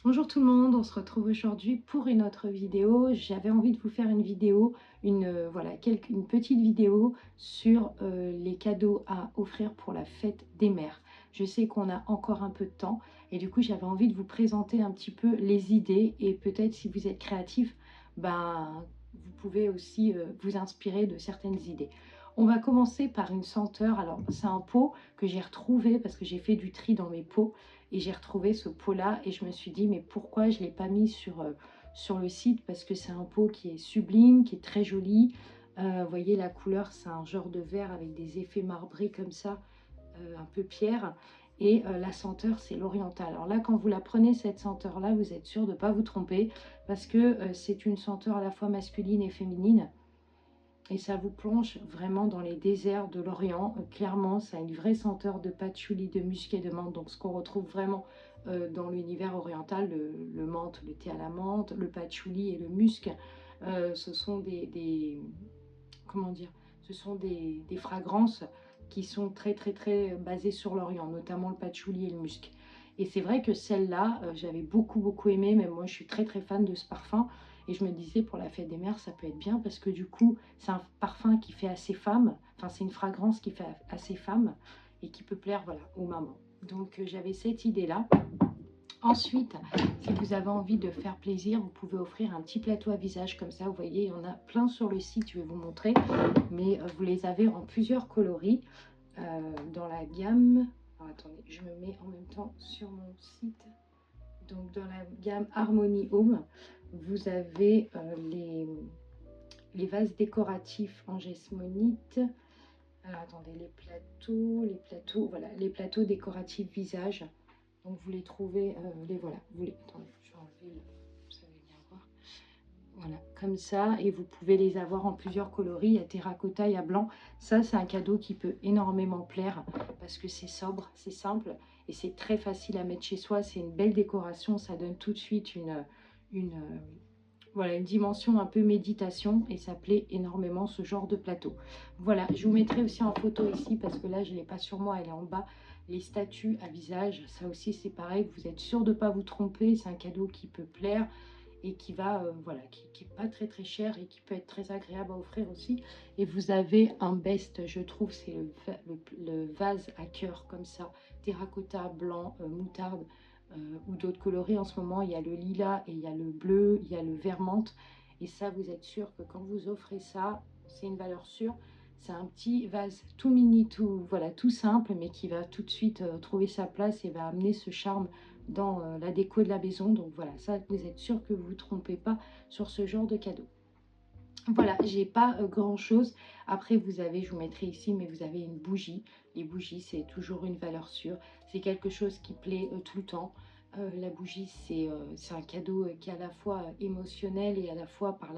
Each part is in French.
Bonjour tout le monde, on se retrouve aujourd'hui pour une autre vidéo. J'avais envie de vous faire une vidéo, une petite vidéo sur les cadeaux à offrir pour la fête des mères. Je sais qu'on a encore un peu de temps et du coup j'avais envie de vous présenter un petit peu les idées et peut-être si vous êtes créatif, vous pouvez aussi vous inspirer de certaines idées. On va commencer par une senteur. Alors c'est un pot que j'ai retrouvé parce que j'ai fait du tri dans mes pots. Et j'ai retrouvé ce pot-là et je me suis dit, mais pourquoi je ne l'ai pas mis sur le site? Parce que c'est un pot qui est sublime, qui est très joli. Vous voyez, la couleur, c'est un genre de vert avec des effets marbrés comme ça, un peu pierre. Et la senteur, c'est l'oriental. Alors là, quand vous la prenez, cette senteur-là, vous êtes sûr de ne pas vous tromper parce que c'est une senteur à la fois masculine et féminine. Et ça vous plonge vraiment dans les déserts de l'Orient. Clairement, ça a une vraie senteur de patchouli, de musc et de menthe. Donc, ce qu'on retrouve vraiment dans l'univers oriental, le menthe, le thé à la menthe, le patchouli et le musc, ce sont comment dire, ce sont des fragrances qui sont très, très, très basées sur l'Orient, notamment le patchouli et le musc. Et c'est vrai que celle-là, j'avais beaucoup, beaucoup aimé. Même moi, je suis très, très fan de ce parfum. Et je me disais, pour la fête des mères, ça peut être bien parce que du coup, c'est un parfum qui fait assez femme. Enfin, c'est une fragrance qui fait assez femme et qui peut plaire, voilà, aux mamans. Donc, j'avais cette idée-là. Ensuite, si vous avez envie de faire plaisir, vous pouvez offrir un petit plateau à visage comme ça. Vous voyez, il y en a plein sur le site, je vais vous montrer. Mais vous les avez en plusieurs coloris dans la gamme. Alors, attendez, je me mets en même temps sur mon site. Donc, dans la gamme Harmony Home, vous avez les vases décoratifs en gesmonite. Alors, attendez, voilà, les plateaux décoratifs visage. Donc, vous les trouvez, attendez, je vais enlever vous allez bien voir. Voilà, comme ça, et vous pouvez les avoir en plusieurs coloris. Il y a terracotta, il y a blanc. Ça, c'est un cadeau qui peut énormément plaire parce que c'est sobre, c'est simple et c'est très facile à mettre chez soi. C'est une belle décoration, ça donne tout de suite une, voilà, une dimension un peu méditation et ça plaît énormément ce genre de plateau. Voilà, je vous mettrai aussi en photo ici parce que là, je ne l'ai pas sur moi, elle est en bas. Les statues à visage, ça aussi c'est pareil, vous êtes sûr de ne pas vous tromper, c'est un cadeau qui peut plaire et qui va, voilà, qui est pas très très cher et qui peut être très agréable à offrir aussi. Et vous avez un best, je trouve, c'est le vase à cœur comme ça, terracotta blanc, moutarde ou d'autres coloris. En ce moment, il y a le lilas et il y a le bleu, il y a le vert menthe. Et ça, vous êtes sûr que quand vous offrez ça, c'est une valeur sûre. C'est un petit vase tout mini, tout, voilà, tout simple, mais qui va tout de suite trouver sa place et va amener ce charme dans la déco de la maison. Donc voilà, ça, vous êtes sûr que vous ne vous trompez pas sur ce genre de cadeau. Voilà, j'ai pas grand chose. Après, vous avez, je vous mettrai ici, mais vous avez une bougie. Les bougies, c'est toujours une valeur sûre. C'est quelque chose qui plaît tout le temps. La bougie, c'est un cadeau qui est à la fois émotionnel et à la fois par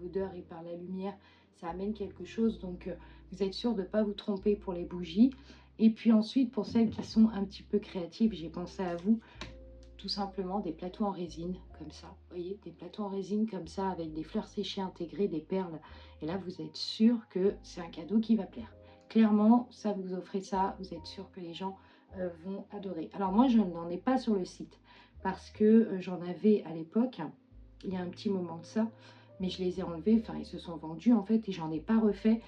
l'odeur et par la lumière. Ça amène quelque chose. Donc, vous êtes sûr de ne pas vous tromper pour les bougies. Et puis ensuite, pour celles qui sont un petit peu créatives, j'ai pensé à vous. Tout simplement des plateaux en résine comme ça, vous voyez, des plateaux en résine comme ça avec des fleurs séchées intégrées, des perles, et là vous êtes sûr que c'est un cadeau qui va plaire. Clairement, ça, vous offrez ça, vous êtes sûr que les gens vont adorer. Alors moi, je n'en ai pas sur le site parce que j'en avais à l'époque, il y a un petit moment de ça, mais je les ai enlevés, enfin ils se sont vendus en fait et j'en ai pas refait.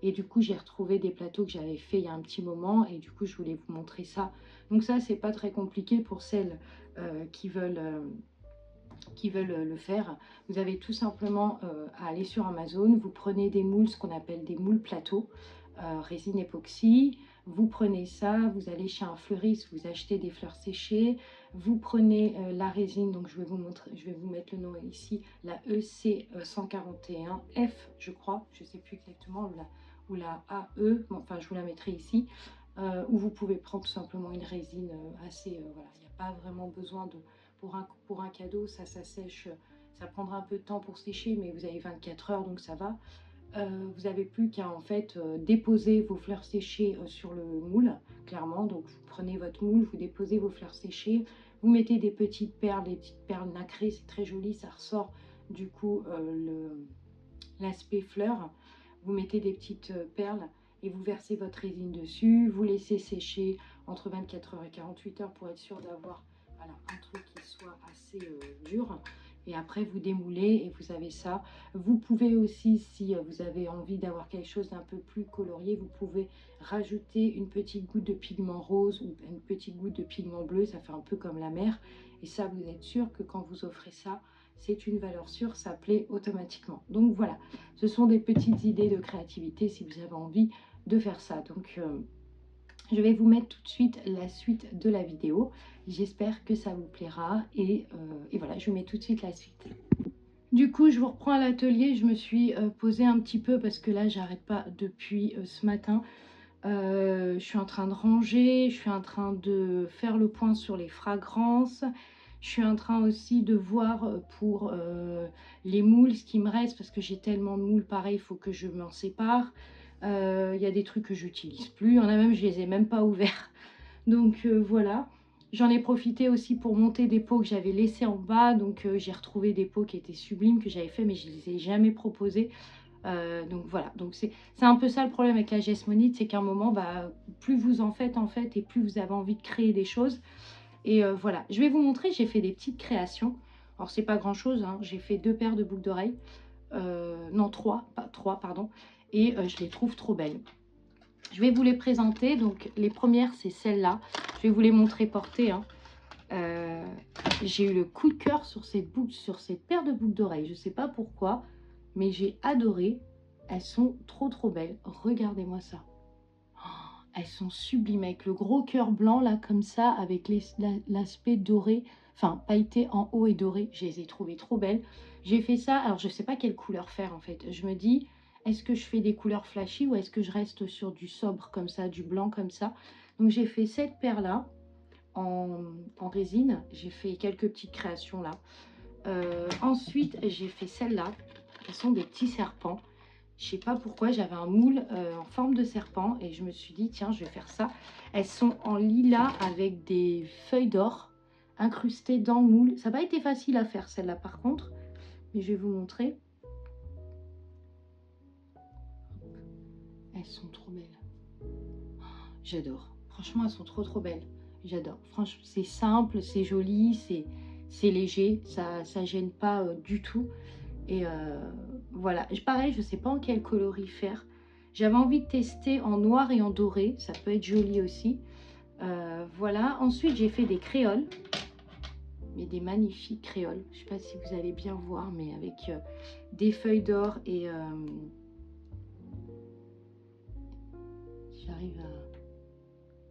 Et du coup, j'ai retrouvé des plateaux que j'avais fait il y a un petit moment et du coup, je voulais vous montrer ça. Donc ça, c'est pas très compliqué pour celles qui veulent le faire. Vous avez tout simplement à aller sur Amazon, vous prenez des moules, ce qu'on appelle des moules plateaux, résine époxy, vous prenez ça, vous allez chez un fleuriste, vous achetez des fleurs séchées, vous prenez la résine, donc je vais vous montrer, je vais vous mettre le nom ici, la EC 141F, je crois, je ne sais plus exactement, ou la AE, bon, enfin je vous la mettrai ici, où vous pouvez prendre tout simplement une résine assez, voilà, il n'y a pas vraiment besoin de pour un cadeau, ça sèche, ça prendra un peu de temps pour sécher, mais vous avez 24 heures, donc ça va. Vous n'avez plus qu'à en fait déposer vos fleurs séchées sur le moule, clairement. Donc vous prenez votre moule, vous déposez vos fleurs séchées, vous mettez des petites perles, nacrées, c'est très joli, ça ressort du coup l'aspect fleur. Vous mettez des petites perles et vous versez votre résine dessus, vous laissez sécher entre 24 heures et 48 heures pour être sûr d'avoir voilà, un truc qui soit assez dur. Et après, vous démoulez et vous avez ça. Vous pouvez aussi, si vous avez envie d'avoir quelque chose d'un peu plus colorié, vous pouvez rajouter une petite goutte de pigment rose ou une petite goutte de pigment bleu. Ça fait un peu comme la mer. Et ça, vous êtes sûr que quand vous offrez ça, c'est une valeur sûre, ça plaît automatiquement. Donc voilà, ce sont des petites idées de créativité si vous avez envie de faire ça. Donc je vais vous mettre tout de suite la suite de la vidéo. J'espère que ça vous plaira et voilà, je vous mets tout de suite la suite. Du coup, je vous reprends à l'atelier. Je me suis posée un petit peu parce que là, j'arrête pas depuis ce matin. Je suis en train de ranger, je suis en train de faire le point sur les fragrances. Je suis en train aussi de voir pour les moules ce qui me reste parce que j'ai tellement de moules pareil, il faut que je m'en sépare. Il y a des trucs que j'utilise plus, il y en a même, je les ai même pas ouverts. Donc voilà. J'en ai profité aussi pour monter des pots que j'avais laissés en bas. Donc j'ai retrouvé des pots qui étaient sublimes que j'avais fait mais je ne les ai jamais proposés. Donc voilà, donc c'est un peu ça le problème avec la Jesmonite, c'est qu'à un moment, bah, plus vous en faites et plus vous avez envie de créer des choses. Et voilà, je vais vous montrer, j'ai fait des petites créations. Alors c'est pas grand chose, hein. J'ai fait 2 paires de boucles d'oreilles, non 3, pas 3 pardon, et je les trouve trop belles. Je vais vous les présenter, donc les premières c'est celles-là, je vais vous les montrer portées, hein. J'ai eu le coup de cœur sur cette paire de boucles d'oreilles, je sais pas pourquoi, mais j'ai adoré. Elles sont trop belles. Regardez-moi ça. Oh, elles sont sublimes avec le gros cœur blanc là comme ça, avec l'aspect doré, enfin pailleté en haut et doré. Je les ai trouvées trop belles. J'ai fait ça, alors je sais pas quelle couleur faire en fait. Je me dis, est-ce que je fais des couleurs flashy ou est-ce que je reste sur du sobre comme ça, du blanc comme ça. Donc j'ai fait cette paire là en résine. J'ai fait quelques petites créations là. Ensuite j'ai fait celle-là. Ce sont des petits serpents. Je sais pas pourquoi, j'avais un moule en forme de serpent et je me suis dit, tiens, je vais faire ça. Elles sont en lilas avec des feuilles d'or incrustées dans le moule. Ça n'a pas été facile à faire celle-là par contre, mais je vais vous montrer. Elles sont trop belles. J'adore. Franchement, elles sont trop belles. J'adore. Franchement, c'est simple, c'est joli, c'est léger, ça gêne pas du tout. Et voilà, pareil, je ne sais pas en quel coloris faire. J'avais envie de tester en noir et en doré, ça peut être joli aussi. Voilà, ensuite j'ai fait des créoles, mais des magnifiques créoles. Je ne sais pas si vous allez bien voir, mais avec des feuilles d'or et j'arrive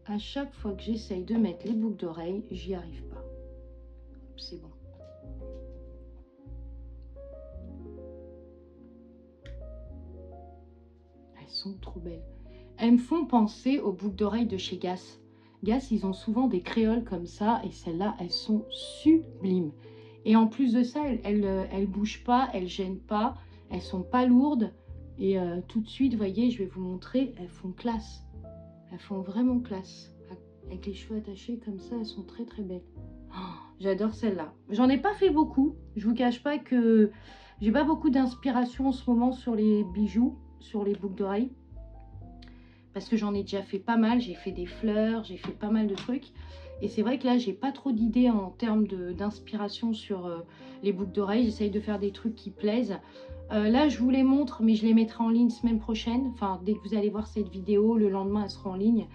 à chaque fois que j'essaye de mettre les boucles d'oreilles, j'y arrive pas. C'est bon. Sont trop belles. Elles me font penser aux boucles d'oreilles de chez Gass. Gass, ils ont souvent des créoles comme ça et celles-là, elles sont sublimes. Et en plus de ça, elles bougent pas, elles gênent pas, elles sont pas lourdes. Et tout de suite, vous voyez, je vais vous montrer, elles font classe. Elles font vraiment classe. Avec les cheveux attachés comme ça, elles sont très belles. Oh, j'adore celle-là. J'en ai pas fait beaucoup. Je vous cache pas que j'ai pas beaucoup d'inspiration en ce moment sur les bijoux, sur les boucles d'oreilles, parce que j'en ai déjà fait pas mal. J'ai fait des fleurs, j'ai fait pas mal de trucs, et c'est vrai que là j'ai pas trop d'idées en termes d'inspiration sur les boucles d'oreilles. J'essaye de faire des trucs qui plaisent. Là je vous les montre, mais je les mettrai en ligne semaine prochaine, enfin dès que vous allez voir cette vidéo, le lendemain elles seront en ligne.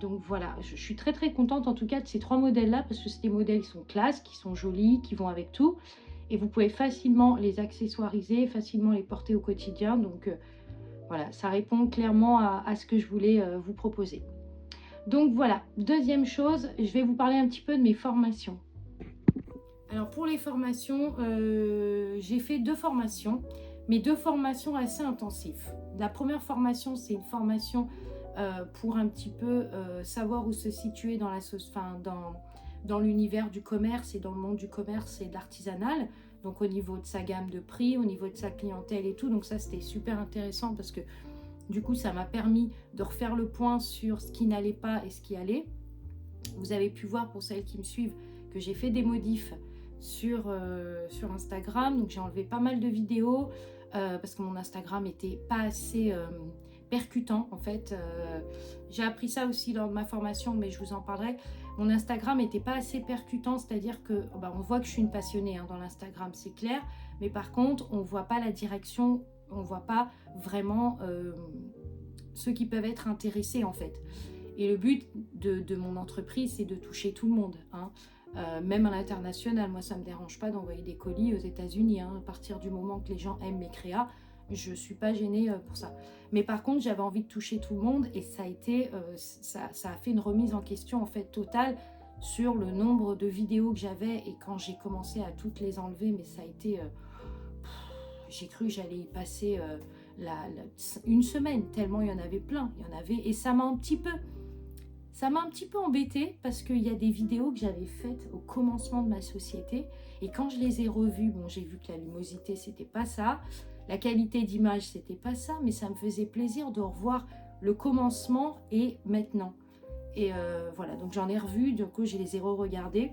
Donc voilà, je suis très contente en tout cas de ces 3 modèles là, parce que c'est des modèles qui sont classe, qui sont jolis, qui vont avec tout, et vous pouvez facilement les accessoiriser, facilement les porter au quotidien. Donc voilà, ça répond clairement à ce que je voulais vous proposer. Donc voilà, deuxième chose, je vais vous parler un petit peu de mes formations. Alors pour les formations, j'ai fait 2 formations, mais 2 formations assez intensives. La première formation, c'est une formation pour un petit peu savoir où se situer dans dans l'univers du commerce et dans le monde du commerce et de l'artisanal, donc au niveau de sa gamme de prix, au niveau de sa clientèle et tout. Donc ça, c'était super intéressant parce que du coup, ça m'a permis de refaire le point sur ce qui n'allait pas et ce qui allait. Vous avez pu voir, pour celles qui me suivent, que j'ai fait des modifs sur Instagram. Donc j'ai enlevé pas mal de vidéos parce que mon Instagram était pas assez percutant en fait. J'ai appris ça aussi lors de ma formation, mais je vous en parlerai. mon Instagram n'était pas assez percutant, c'est-à-dire que on voit que je suis une passionnée dans l'Instagram, c'est clair, mais par contre, on ne voit pas la direction, on ne voit pas vraiment ceux qui peuvent être intéressés en fait. Et le but de mon entreprise, c'est de toucher tout le monde, même à l'international. Moi, ça ne me dérange pas d'envoyer des colis aux États-Unis, à partir du moment que les gens aiment mes créas, je ne suis pas gênée pour ça. Mais par contre, j'avais envie de toucher tout le monde et ça a été, ça a fait une remise en question en fait totale sur le nombre de vidéos que j'avais. Et quand j'ai commencé à toutes les enlever, mais ça a été, j'ai cru que j'allais y passer une semaine tellement il y en avait plein, et ça m'a un petit peu embêtée parce qu'il y a des vidéos que j'avais faites au commencement de ma société et quand je les ai revues, j'ai vu que la lumosité c'était pas ça, la qualité d'image c'était pas ça, mais ça me faisait plaisir de revoir le commencement et maintenant. Et voilà, donc j'en ai revu, du coup je les ai re-regardés.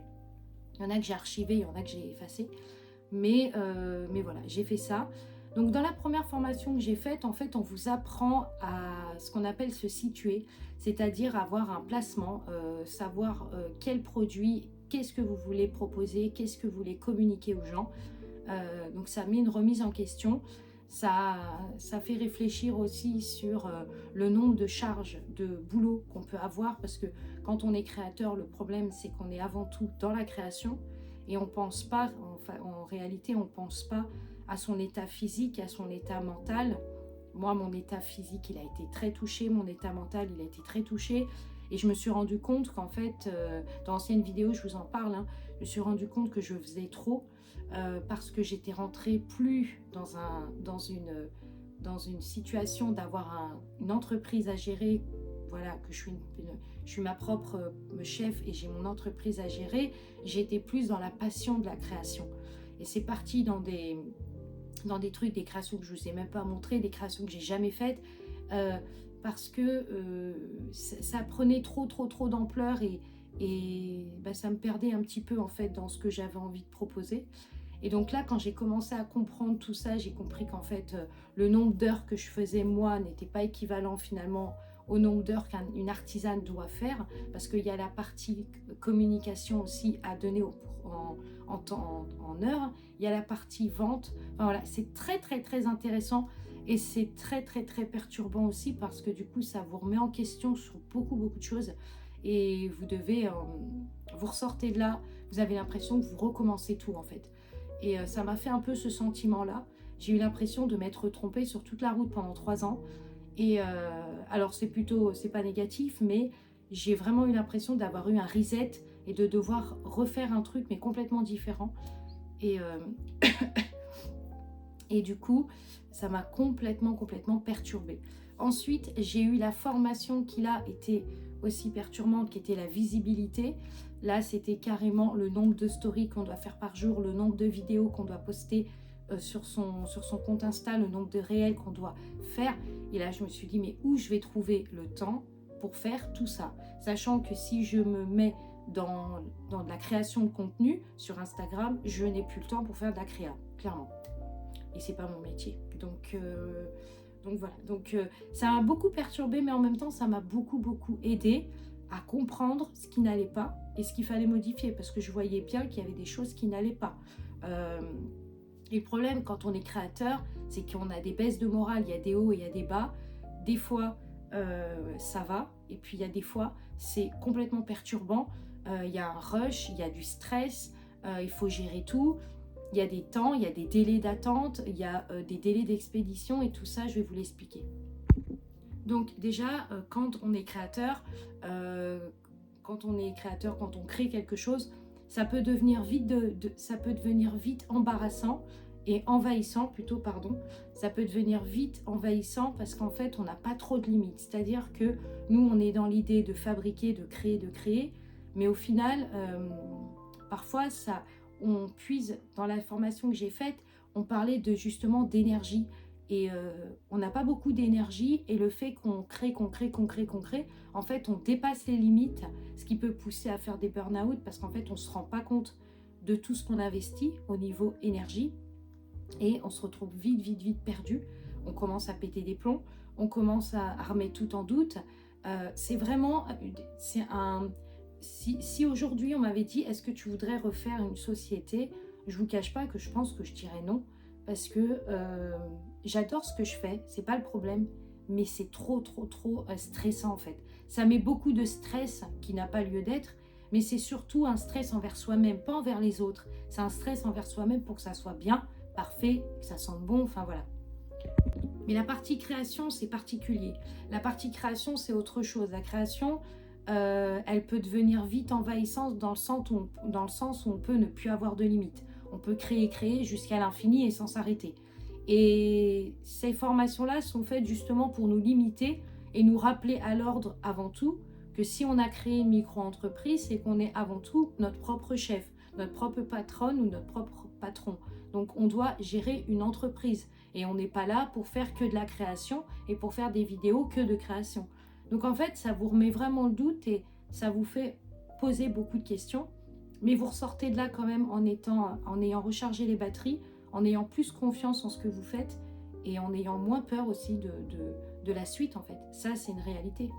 Il y en a que j'ai archivés, il y en a que j'ai effacés, mais voilà, j'ai fait ça. Donc dans la première formation que j'ai faite, en fait, on vous apprend à ce qu'on appelle se situer, c'est-à-dire avoir un placement, savoir quel produit, qu'est-ce que vous voulez proposer, qu'est-ce que vous voulez communiquer aux gens. Donc ça met une remise en question, ça fait réfléchir aussi sur le nombre de charges de boulot qu'on peut avoir, parce que quand on est créateur, le problème c'est qu'on est avant tout dans la création et on pense pas, en réalité on pense pas à son état physique, à son état mental. Moi, mon état physique, il a été très touché, mon état mental, il a été très touché. Et je me suis rendu compte qu'en fait, dans l'ancienne vidéo, je vous en parle, je me suis rendu compte que je faisais trop parce que j'étais rentrée plus dans une situation d'avoir une entreprise à gérer. Voilà, que je suis ma propre chef et j'ai mon entreprise à gérer. J'étais plus dans la passion de la création. Et c'est parti dans des trucs, des créations que je ne vous ai même pas montrées, des créations que j'ai jamais faites, parce que ça prenait trop d'ampleur et ça me perdait un petit peu en fait dans ce que j'avais envie de proposer. Et donc là, quand j'ai commencé à comprendre tout ça, j'ai compris qu'en fait, le nombre d'heures que je faisais moi n'était pas équivalent finalement au nombre d'heures qu'une artisane doit faire, parce qu'il y a la partie communication aussi à donner en heures, il y a la partie vente. Enfin, voilà, c'est très intéressant et c'est très perturbant aussi parce que du coup, ça vous remet en question sur beaucoup de choses et vous devez, vous ressortez de là, vous avez l'impression que vous recommencez tout en fait. Et ça m'a fait un peu ce sentiment-là. J'ai eu l'impression de m'être trompée sur toute la route pendant 3 ans. Et alors c'est pas négatif, mais j'ai vraiment eu l'impression d'avoir eu un reset et de devoir refaire un truc mais complètement différent. Et, et du coup, ça m'a complètement perturbée. Ensuite, j'ai eu la formation qui là était aussi perturbante, qui était la visibilité. Là, c'était carrément le nombre de stories qu'on doit faire par jour, le nombre de vidéos qu'on doit poster sur son compte Insta, le nombre de réels qu'on doit faire. Et là, je me suis dit, mais où je vais trouver le temps pour faire tout ça? Sachant que si je me mets dans de la création de contenu sur Instagram, je n'ai plus le temps pour faire de la créa, clairement. Et c'est pas mon métier. Donc voilà. Donc ça m'a beaucoup perturbée, mais en même temps, ça m'a beaucoup aidé à comprendre ce qui n'allait pas et ce qu'il fallait modifier, parce que je voyais bien qu'il y avait des choses qui n'allaient pas. Et le problème quand on est créateur, c'est qu'on a des baisses de morale, il y a des hauts et il y a des bas. Des fois, ça va, et puis il y a des fois, c'est complètement perturbant. Il y a un rush, il y a du stress, il faut gérer tout. Il y a des temps, il y a des délais d'attente, il y a des délais d'expédition et tout ça, je vais vous l'expliquer. Donc déjà, quand on est créateur, quand on crée quelque chose, ça peut devenir vite embarrassant et envahissant plutôt, pardon. Ça peut devenir vite envahissant parce qu'en fait, on n'a pas trop de limites. C'est-à-dire que nous, on est dans l'idée de fabriquer, de créer, mais au final, parfois, on puise dans la formation que j'ai faite, on parlait justement d'énergie et on n'a pas beaucoup d'énergie et le fait qu'on crée, en fait on dépasse les limites, ce qui peut pousser à faire des burn-out parce qu'en fait on ne se rend pas compte de tout ce qu'on investit au niveau énergie et on se retrouve vite perdu, on commence à péter des plombs, on commence à remettre tout en doute. C'est vraiment si aujourd'hui on m'avait dit est-ce que tu voudrais refaire une société, je vous cache pas que je pense que je dirais non, parce que j'adore ce que je fais, c'est pas le problème, mais c'est trop stressant en fait. Ça met beaucoup de stress qui n'a pas lieu d'être, mais c'est surtout un stress envers soi-même, pas envers les autres. C'est un stress envers soi-même pour que ça soit bien, parfait, que ça sente bon, enfin voilà. Mais la partie création, c'est particulier. La partie création, c'est autre chose. La création, elle peut devenir vite envahissante dans le sens où on peut ne plus avoir de limites. On peut créer jusqu'à l'infini et sans s'arrêter. Et ces formations-là sont faites justement pour nous limiter et nous rappeler à l'ordre avant tout que si on a créé une micro-entreprise, c'est qu'on est avant tout notre propre chef, notre propre patronne ou notre propre patron. Donc on doit gérer une entreprise et on n'est pas là pour faire que de la création et pour faire des vidéos que de création. Donc en fait, ça vous remet vraiment le doute et ça vous fait poser beaucoup de questions, mais vous ressortez de là quand même en ayant rechargé les batteries, en ayant plus confiance en ce que vous faites et en ayant moins peur aussi de la suite en fait. Ça, c'est une réalité.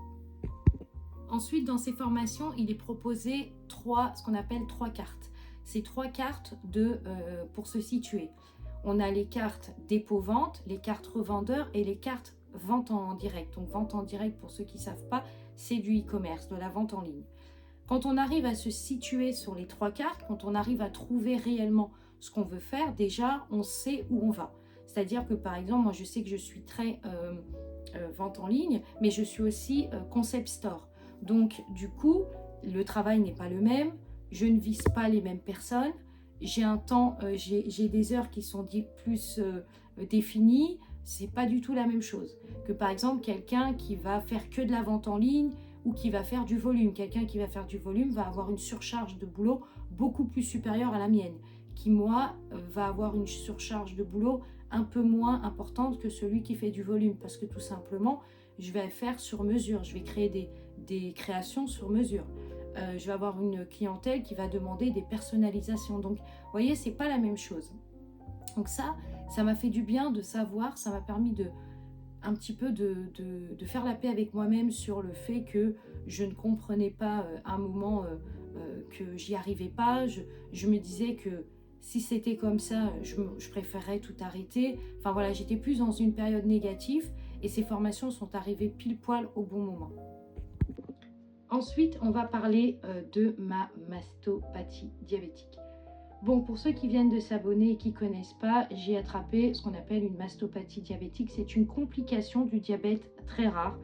Ensuite, dans ces formations, il est proposé ce qu'on appelle 3 cartes. Ces 3 cartes pour se situer. On a les cartes dépôt-vente, les cartes revendeurs et les cartes vente en direct. Donc vente en direct, pour ceux qui ne savent pas, c'est du e-commerce, de la vente en ligne. Quand on arrive à se situer sur les 3 cartes, quand on arrive à trouver réellement ce qu'on veut faire, déjà, on sait où on va. C'est-à-dire que, par exemple, moi, je sais que je suis très vente en ligne, mais je suis aussi concept store. Donc, du coup, le travail n'est pas le même, je ne vise pas les mêmes personnes, j'ai un temps, j'ai des heures qui sont plus définies, c'est pas du tout la même chose que, par exemple, quelqu'un qui va faire que de la vente en ligne ou qui va faire du volume. Quelqu'un qui va faire du volume va avoir une surcharge de boulot beaucoup plus supérieure à la mienne, qui, moi, va avoir une surcharge de boulot un peu moins importante que celui qui fait du volume, parce que tout simplement, je vais faire sur mesure, je vais créer des créations sur mesure. Je vais avoir une clientèle qui va demander des personnalisations. Donc, vous voyez, c'est pas la même chose. Donc ça m'a fait du bien de savoir, ça m'a permis un petit peu de faire la paix avec moi-même sur le fait que je ne comprenais pas un moment que j'y arrivais pas. Je me disais que si c'était comme ça, je préférerais tout arrêter. Enfin voilà, j'étais plus dans une période négative et ces formations sont arrivées pile poil au bon moment. Ensuite, on va parler de ma mastopathie diabétique. Bon, pour ceux qui viennent de s'abonner et qui ne connaissent pas, j'ai attrapé ce qu'on appelle une mastopathie diabétique. C'est une complication du diabète très rare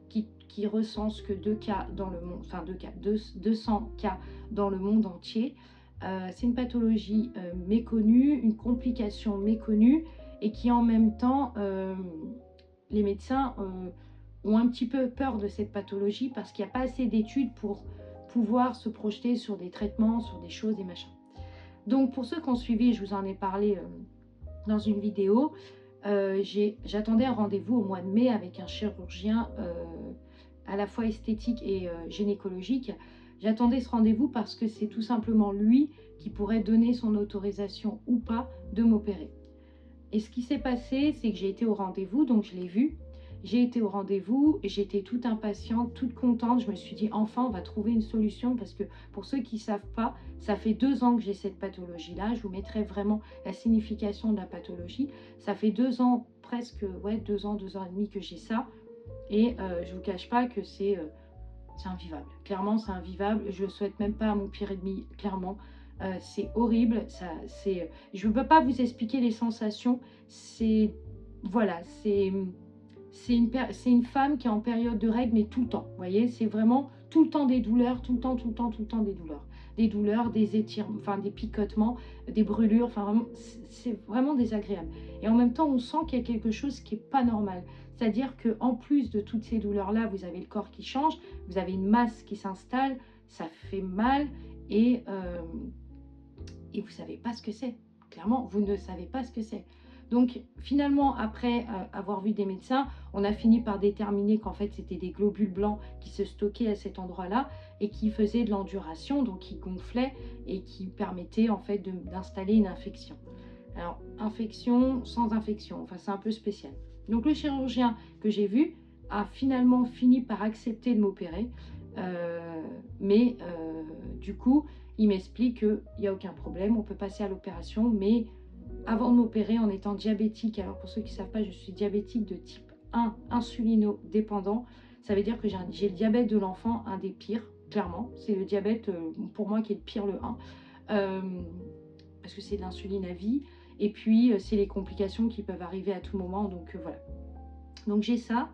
qui recense que 2 cas dans le monde, enfin 200 cas dans le monde entier. C'est une pathologie méconnue, une complication méconnue et qui en même temps, les médecins ont un petit peu peur de cette pathologie parce qu'il n'y a pas assez d'études pour pouvoir se projeter sur des traitements, sur des choses, des machins. Donc pour ceux qui ont suivi, je vous en ai parlé dans une vidéo, j'attendais un rendez-vous au mois de mai avec un chirurgien à la fois esthétique et gynécologique. J'attendais ce rendez-vous parce que c'est tout simplement lui qui pourrait donner son autorisation ou pas de m'opérer. Et ce qui s'est passé, c'est que j'ai été au rendez-vous, donc je l'ai vu. J'ai été au rendez-vous, j'étais toute impatiente, toute contente. Je me suis dit, enfin, on va trouver une solution parce que pour ceux qui ne savent pas, ça fait 2 ans que j'ai cette pathologie-là. Je vous mettrai vraiment la signification de la pathologie. Ça fait 2 ans, presque, 2 ans, 2 ans et demi que j'ai ça. Et je ne vous cache pas que c'est invivable. Clairement, c'est invivable. Je ne le souhaite même pas à mon pire ennemi, clairement. C'est horrible. Je ne peux pas vous expliquer les sensations. Voilà, c'est une femme qui est en période de règles, mais tout le temps. Vous voyez, c'est vraiment tout le temps des douleurs, tout le temps des douleurs. Des douleurs, des étirements, enfin des picotements, des brûlures, enfin vraiment, c'est vraiment désagréable. Et en même temps, on sent qu'il y a quelque chose qui n'est pas normal. C'est-à-dire qu'en plus de toutes ces douleurs-là, vous avez le corps qui change, vous avez une masse qui s'installe, ça fait mal et vous ne savez pas ce que c'est. Clairement, vous ne savez pas ce que c'est. Donc finalement, après avoir vu des médecins, on a fini par déterminer qu'en fait c'était des globules blancs qui se stockaient à cet endroit-là et qui faisaient de l'enduration, donc qui gonflaient et qui permettaient en fait d'installer une infection. Alors infection sans infection, enfin c'est un peu spécial. Donc le chirurgien que j'ai vu a finalement fini par accepter de m'opérer. Du coup, il m'explique qu'il n'y a aucun problème, on peut passer à l'opération, mais avant de m'opérer en étant diabétique, alors pour ceux qui ne savent pas, je suis diabétique de type 1, insulino-dépendant. Ça veut dire que j'ai le diabète de l'enfant, un des pires, clairement. C'est le diabète, pour moi, qui est le pire, le 1. Parce que c'est de l'insuline à vie. Et puis, c'est les complications qui peuvent arriver à tout moment. Donc, voilà. Donc, j'ai ça.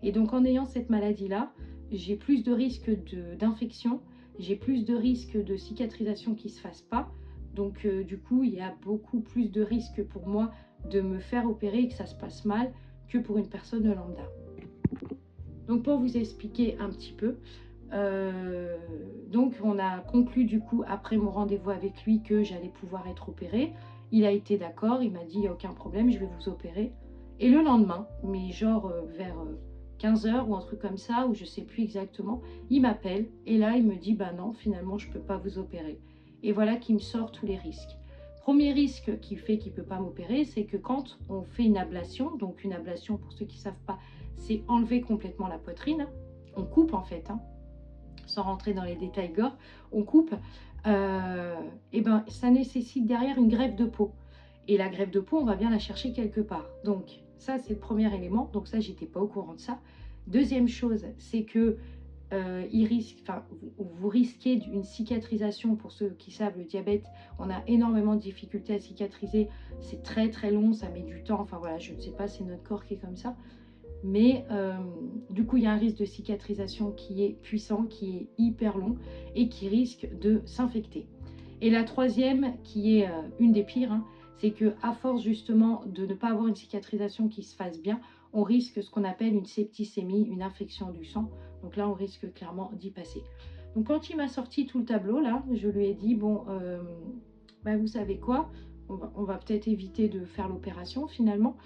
Et donc, en ayant cette maladie-là, j'ai plus de risques d'infection. J'ai plus de risques de cicatrisation qui ne se fasse pas. Donc, du coup, il y a beaucoup plus de risques pour moi de me faire opérer et que ça se passe mal que pour une personne lambda. Donc, pour vous expliquer un petit peu, donc on a conclu du coup, après mon rendez-vous avec lui, que j'allais pouvoir être opérée. Il a été d'accord, il m'a dit, il n'y a aucun problème, je vais vous opérer. Et le lendemain, mais genre vers 15 h ou un truc comme ça, ou je ne sais plus exactement, il m'appelle et là, il me dit, bah non, finalement, je ne peux pas vous opérer. Et voilà qui me sort tous les risques. Premier risque qui fait qu'il ne peut pas m'opérer, c'est que quand on fait une ablation, donc une ablation, pour ceux qui ne savent pas, c'est enlever complètement la poitrine, on coupe en fait, sans rentrer dans les détails gore, on coupe, et ben ça nécessite derrière une greffe de peau. Et la greffe de peau, on va bien la chercher quelque part. Donc ça, c'est le premier élément. Donc ça, j'étais pas au courant de ça. Deuxième chose, c'est que vous risquez une cicatrisation. Pour ceux qui savent, le diabète, on a énormément de difficultés à cicatriser. C'est très très long, ça met du temps. Enfin voilà, je ne sais pas, c'est notre corps qui est comme ça. Mais du coup, il y a un risque de cicatrisation qui est puissant, qui est hyper long et qui risque de s'infecter. Et la troisième, qui est une des pires, c'est qu'à force justement de ne pas avoir une cicatrisation qui se fasse bien, on risque ce qu'on appelle une septicémie, une infection du sang. Donc là, on risque clairement d'y passer. Donc quand il m'a sorti tout le tableau, là, je lui ai dit, bon, vous savez quoi, on va peut-être éviter de faire l'opération finalement.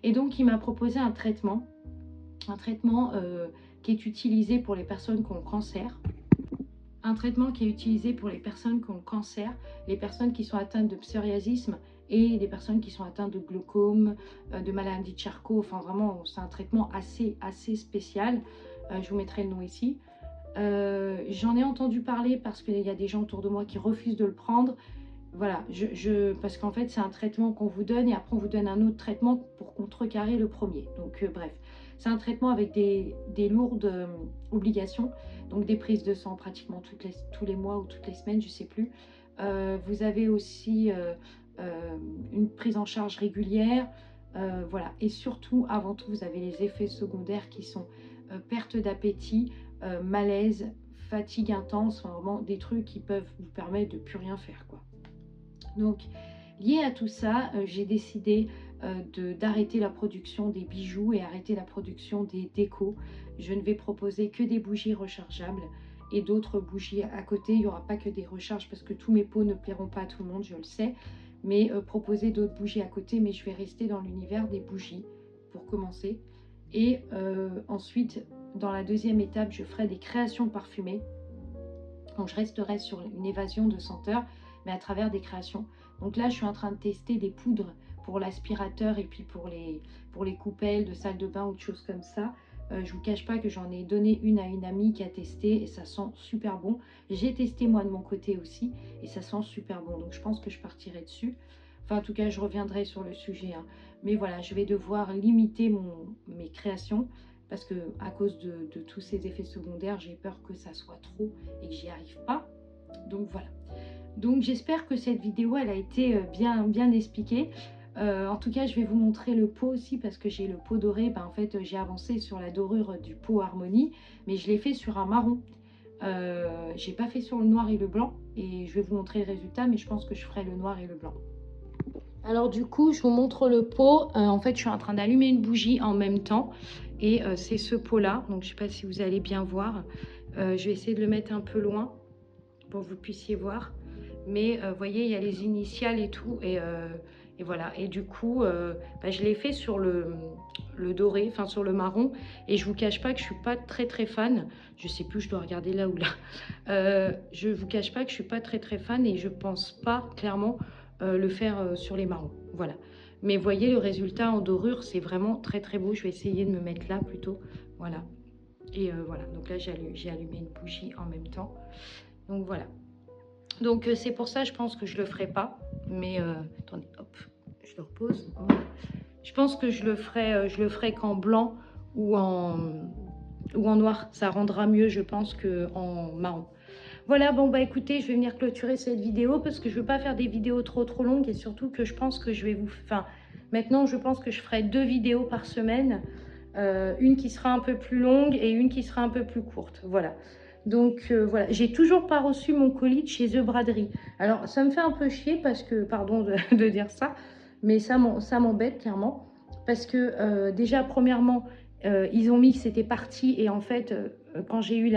Et donc, il m'a proposé un traitement qui est utilisé pour les personnes qui ont le cancer. Un traitement qui est utilisé pour les personnes qui ont le cancer, les personnes qui sont atteintes de psoriasisme et les personnes qui sont atteintes de glaucome, de maladie de Charcot. Enfin, vraiment, c'est un traitement assez spécial. Je vous mettrai le nom ici. J'en ai entendu parler parce qu'il y a des gens autour de moi qui refusent de le prendre. Voilà, parce qu'en fait, c'est un traitement qu'on vous donne et après, on vous donne un autre traitement pour contrecarrer le premier. Donc, bref, c'est un traitement avec des lourdes obligations, donc des prises de sang pratiquement tous les mois ou toutes les semaines, je ne sais plus. Vous avez aussi une prise en charge régulière, voilà. Et surtout, avant tout, vous avez les effets secondaires qui sont perte d'appétit, malaise, fatigue intense, enfin, vraiment des trucs qui peuvent vous permettre de ne plus rien faire, quoi. Donc, lié à tout ça, j'ai décidé d'arrêter la production des bijoux et arrêter la production des décos. Je ne vais proposer que des bougies rechargeables et d'autres bougies à côté. Il n'y aura pas que des recharges parce que tous mes pots ne plairont pas à tout le monde, je le sais. Mais proposer d'autres bougies à côté, mais je vais rester dans l'univers des bougies pour commencer. Et ensuite, dans la deuxième étape, je ferai des créations parfumées. Donc, je resterai sur une évasion de senteurs, mais à travers des créations. Donc là, je suis en train de tester des poudres pour l'aspirateur et puis pour les coupelles de salle de bain ou de choses comme ça. Je ne vous cache pas que j'en ai donné une à une amie qui a testé et ça sent super bon. J'ai testé moi de mon côté aussi et ça sent super bon. Donc je pense que je partirai dessus. Enfin, en tout cas, je reviendrai sur le sujet. Mais voilà, je vais devoir limiter mes créations parce que à cause de tous ces effets secondaires, j'ai peur que ça soit trop et que j'y arrive pas. Donc voilà. Donc j'espère que cette vidéo elle a été bien expliquée. En tout cas, je vais vous montrer le pot aussi parce que j'ai le pot doré. En fait, j'ai avancé sur la dorure du pot Harmonie, mais je l'ai fait sur un marron. J'ai pas fait sur le noir et le blanc et je vais vous montrer le résultat, mais je pense que je ferai le noir et le blanc. Alors du coup, je vous montre le pot. En fait, je suis en train d'allumer une bougie en même temps et c'est ce pot-là. Donc, je sais pas si vous allez bien voir. Je vais essayer de le mettre un peu loin pour que vous puissiez voir. Mais vous voyez, il y a les initiales et tout. Et voilà. Et du coup, je l'ai fait sur le doré, enfin sur le marron. Et je vous cache pas que je suis pas très fan. Je sais plus, je dois regarder là ou là. Je vous cache pas que je suis pas très fan et je pense pas clairement le faire sur les marrons. Voilà. Mais voyez, le résultat en dorure, c'est vraiment très beau. Je vais essayer de me mettre là plutôt. Voilà. Et voilà, donc là, j'ai allumé une bougie en même temps. Donc voilà. Donc c'est pour ça, je pense que je le ferai pas. Mais attendez, hop, je le repose. Voilà. Je pense que je le ferai qu'en blanc ou en noir. Ça rendra mieux, je pense, qu'en marron. Voilà, bon bah écoutez, je vais venir clôturer cette vidéo parce que je veux pas faire des vidéos trop longues et surtout que je pense que je vais enfin, maintenant je pense que je ferai 2 vidéos par semaine, une qui sera un peu plus longue et une qui sera un peu plus courte, voilà. Donc voilà, j'ai toujours pas reçu mon colis de chez The Braderie. Alors ça me fait un peu chier parce que, pardon de dire ça, mais ça m'embête clairement parce que déjà premièrement, ils ont mis que c'était parti et en fait, quand j'ai eu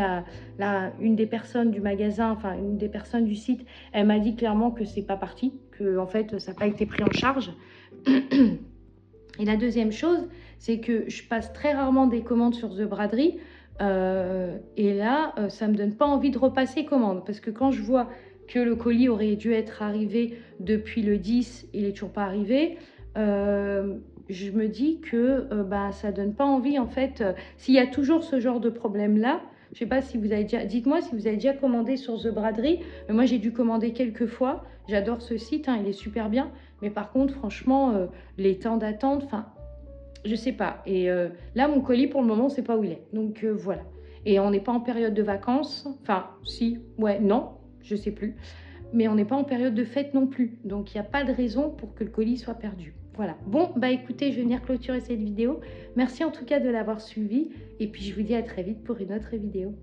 une des personnes du magasin, enfin une des personnes du site, elle m'a dit clairement que c'est pas parti, que en fait ça n'a pas été pris en charge. Et la deuxième chose, c'est que je passe très rarement des commandes sur The Braderie. Et là, ça me donne pas envie de repasser commande. Parce que quand je vois que le colis aurait dû être arrivé depuis le 10, il n'est toujours pas arrivé, je me dis que bah, ça donne pas envie, en fait. S'il y a toujours ce genre de problème-là, je sais pas si vous avez déjà... Dites-moi si vous avez déjà commandé sur The Braderie. Moi, j'ai dû commander quelques fois. J'adore ce site, hein, il est super bien. Mais par contre, franchement, les temps d'attente, enfin, je sais pas. Et là, mon colis, pour le moment, on sait pas où il est. Donc, voilà. Et on n'est pas en période de vacances. Enfin, si, ouais, non, je sais plus. Mais on n'est pas en période de fête non plus. Donc, il n'y a pas de raison pour que le colis soit perdu. Voilà. Bon, bah écoutez, je vais venir clôturer cette vidéo. Merci en tout cas de l'avoir suivi. Et puis, je vous dis à très vite pour une autre vidéo.